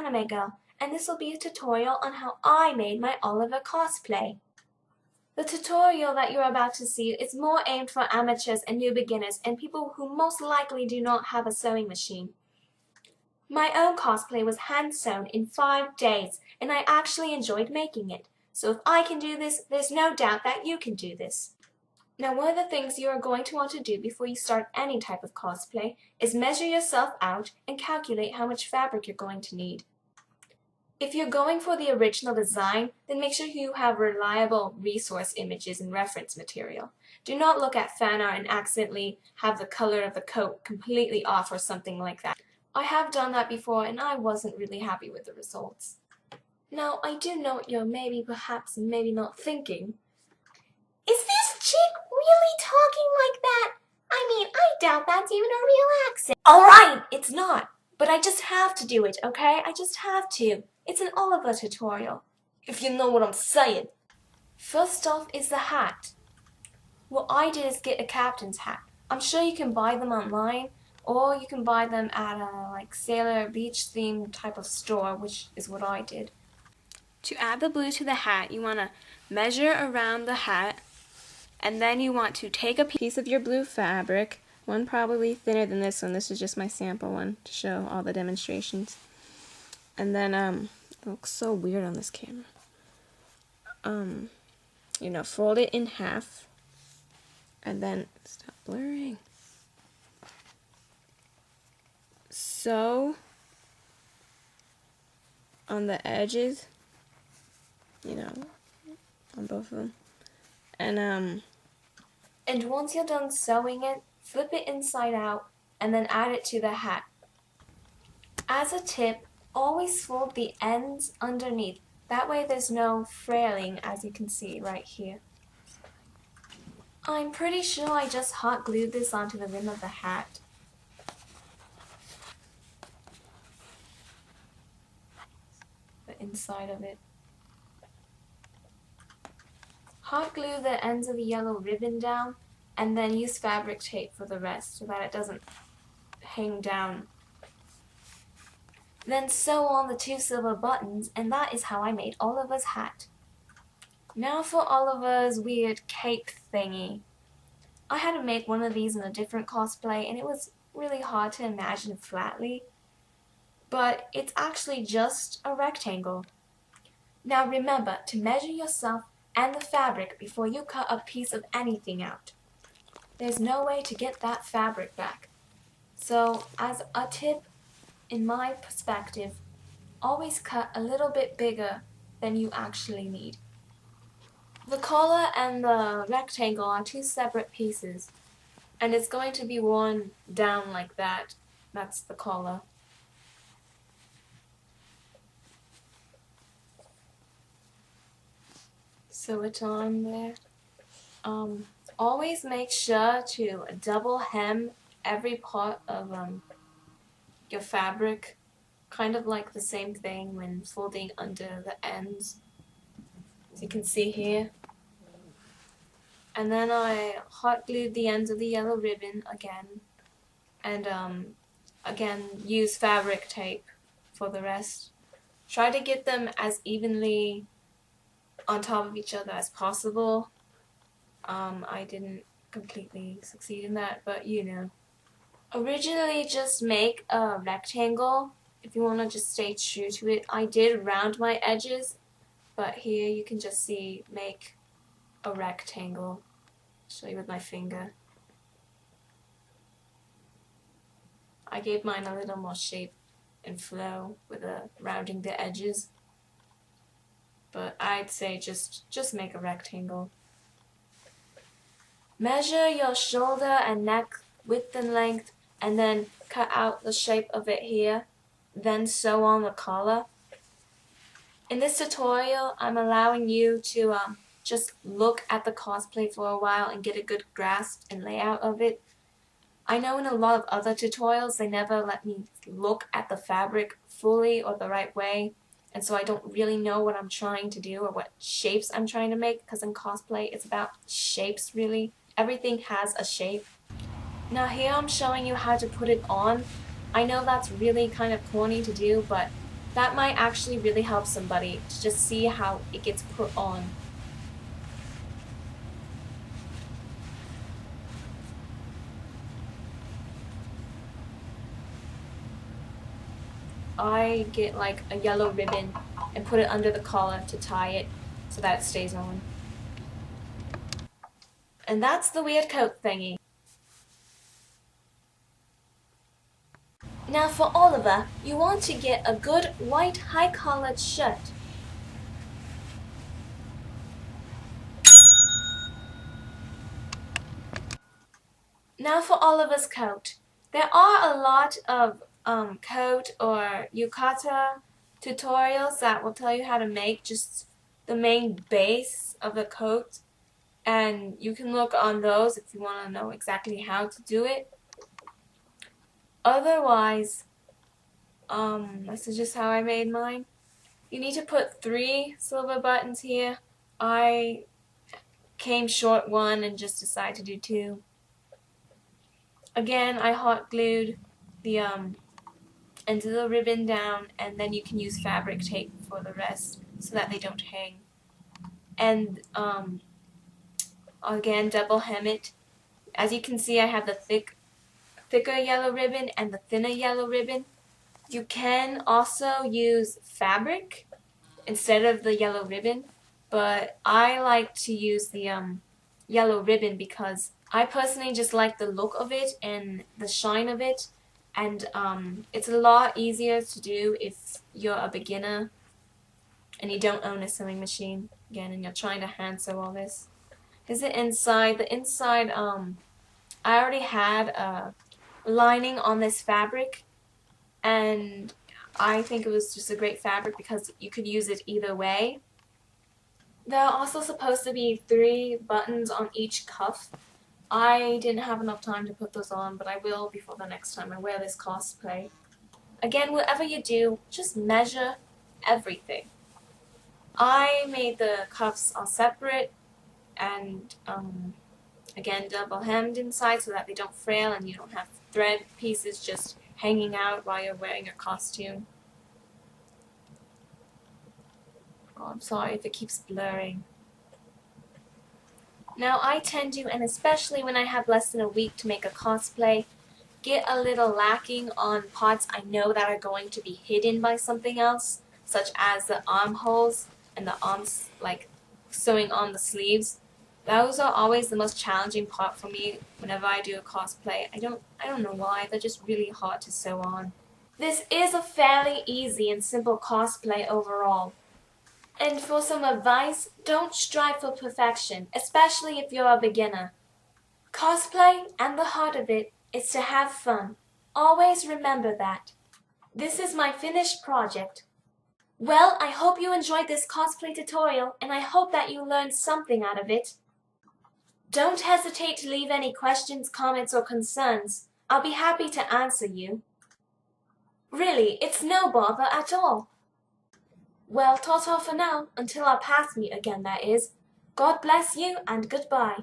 anime girl, and this will be a tutorial on how I made my Oliver cosplay. The tutorial that you're about to see is more aimed for amateurs and new beginners and people who most likely do not have a sewing machine. My own cosplay was hand sewn in 5 days, and I actually enjoyed making it. So if I can do this, there's no doubt that you can do this. Now, one of the things you are going to want to do before you start any type of cosplay is measure yourself out and calculate how much fabric you're going to need. If you're going for the original design, then make sure you have reliable resource images and reference material. Do not look at fan art and accidentally have the color of the coat completely off or something like that. I have done that before and I wasn't really happy with the results. Now, I do know what you're perhaps not thinking. Is this chick really talking like that? I mean, I doubt that's even a real accent. Alright, it's not. But I just have to do it, okay? I just have to. It's an Oliver tutorial, if you know what I'm saying. First off is the hat. What I did is get a captain's hat. I'm sure you can buy them online, or you can buy them at a sailor beach themed type of store, which is what I did. To add the blue to the hat, you want to measure around the hat, and then you want to take a piece of your blue fabric, one probably thinner than this one. This is just my sample one to show all the demonstrations. And then, it looks so weird on this camera. Fold it in half, and then, stop blurring. Sew on the edges, on both of them. And once you're done sewing it, flip it inside out, and then add it to the hat. As a tip, always fold the ends underneath. That way there's no fraying, as you can see right here. I'm pretty sure I just hot glued this onto the rim of the hat. The inside of it. Hot glue the ends of the yellow ribbon down, and then use fabric tape for the rest so that it doesn't hang down. Then sew on the 2 silver buttons, and that is how I made Oliver's hat. Now for Oliver's weird cape thingy. I had to make one of these in a different cosplay, and it was really hard to imagine flatly. But it's actually just a rectangle. Now remember to measure yourself and the fabric before you cut a piece of anything out. There's no way to get that fabric back. So, as a tip, in my perspective, always cut a little bit bigger than you actually need. The collar and the rectangle are 2 separate pieces, and it's going to be worn down like that. That's the collar. Sew it on there. Always make sure to double hem every part of your fabric, kind of like the same thing when folding under the ends, as you can see here. And then I hot glued the ends of the yellow ribbon again, and again use fabric tape for the rest. Try to get them as evenly on top of each other as possible. I didn't completely succeed in that, but Originally just make a rectangle if you want to just stay true to it. I did round my edges, but here you can just see make a rectangle. I'll show you with my finger. I gave mine a little more shape and flow with rounding the edges. But I'd say just make a rectangle. Measure your shoulder and neck width and length, and then cut out the shape of it here. Then sew on the collar. In this tutorial, I'm allowing you to just look at the cosplay for a while and get a good grasp and layout of it. I know in a lot of other tutorials, they never let me look at the fabric fully or the right way. And so I don't really know what I'm trying to do or what shapes I'm trying to make, because in cosplay it's about shapes really. Everything has a shape. Now here I'm showing you how to put it on. I know that's really kind of corny to do, but That might actually really help somebody to just see how it gets put on. I get like a yellow ribbon and put it under the collar to tie it so that it stays on. And that's the weird coat thingy. Now for Oliver, you want to get a good white high-collared shirt. Now for Oliver's coat. There are a lot of coat or yukata tutorials that will tell you how to make just the main base of the coat, and you can look on those if you want to know exactly how to do it. Otherwise, this is just how I made mine. You need to put 3 silver buttons here. I came short 1 and just decided to do 2. Again, I hot glued the end of the ribbon down, and then you can use fabric tape for the rest so that they don't hang. And again, double hem it. As you can see, I have the thicker yellow ribbon and the thinner yellow ribbon. You can also use fabric instead of the yellow ribbon, but I like to use the yellow ribbon because I personally just like the look of it and the shine of it, and it's a lot easier to do if you're a beginner and you don't own a sewing machine, again, and you're trying to hand sew all this. Here's the inside. The inside, I already had a lining on this fabric, and I think it was just a great fabric because you could use it either way. There are also supposed to be 3 buttons on each cuff. I didn't have enough time to put those on, but I will before the next time I wear this cosplay. Again, whatever you do, just measure everything. I made the cuffs all separate and again double hemmed inside so that they don't frail and you don't have thread pieces just hanging out while you're wearing your costume. Oh, I'm sorry if it keeps blurring. Now I tend to, and especially when I have less than a week to make a cosplay, get a little lacking on parts I know that are going to be hidden by something else, such as the armholes and the arms, like sewing on the sleeves. Those are always the most challenging part for me whenever I do a cosplay. I don't know why, they're just really hard to sew on. This is a fairly easy and simple cosplay overall. And for some advice, don't strive for perfection, especially if you're a beginner. Cosplay, and the heart of it, is to have fun. Always remember that. This is my finished project. Well, I hope you enjoyed this cosplay tutorial, and I hope that you learned something out of it. Don't hesitate to leave any questions, comments, or concerns. I'll be happy to answer you. Really, it's no bother at all. Well, ta-ta for now, until our paths meet again, that is. God bless you, and goodbye.